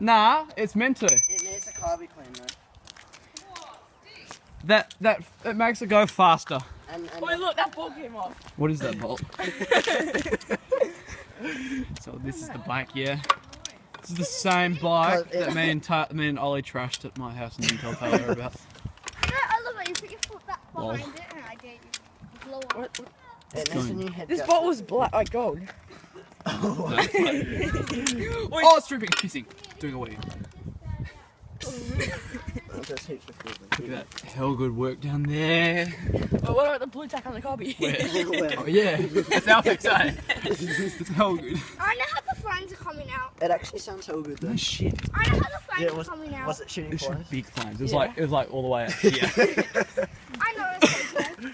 Nah, it's meant to. It needs a carby clean though. It makes it go faster. And Wait, look, that ball came off. What is that bolt? So this is the bike, yeah. This is the same bike that me and Ollie trashed at my house and didn't tell Taylor about. No, I love it. You put your foot back behind it and I get you. Blow up. What? it needs a new head This gasket. ball was black, like gold. Oh, it's dripping, it's pissing. Doing a wee. Just heaps of food. Look at that hell good work down there. But what about the blue tack on the cobby? Oh yeah, it's Alfix, eh? It's hell good. I know how the flames are coming out. It actually sounds so good though. No shit. I know how the flames are coming out. Was it shooting It flames? should big flames. It was Yeah. like all the way up here. I know it's so good.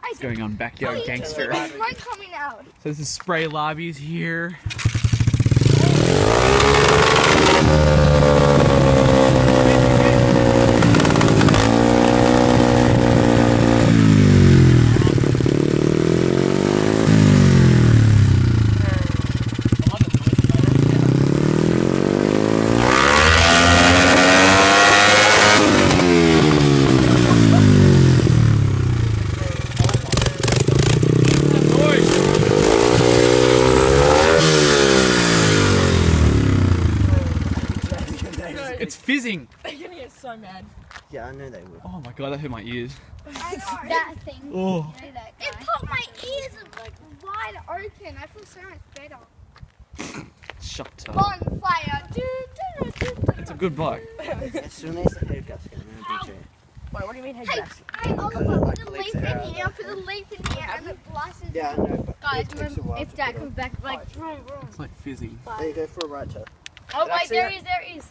It's going on backyard gangster. There's smoke coming out. So this is spray lobbies here. It's fizzing. They're gonna get so mad. Yeah, I know they would. Oh my god, that hurt my ears. I know. That thing. Oh. It put my ears like wide open. I feel so much better. Shut up. Bonfire. It's a good bike. It still needs a head gasket. No, DJ. Wait, what do you mean head Hey, gas? hey, Oliver, Like put the leaks leaf in out. here. Put the leaf in here and the blasts it. Yeah, I know. But Guys, it takes a remember, while if to Dad put comes on. back, like, vroom, vroom. It's like fizzing. There you go for a right turn. Oh, wait, Actually, there is.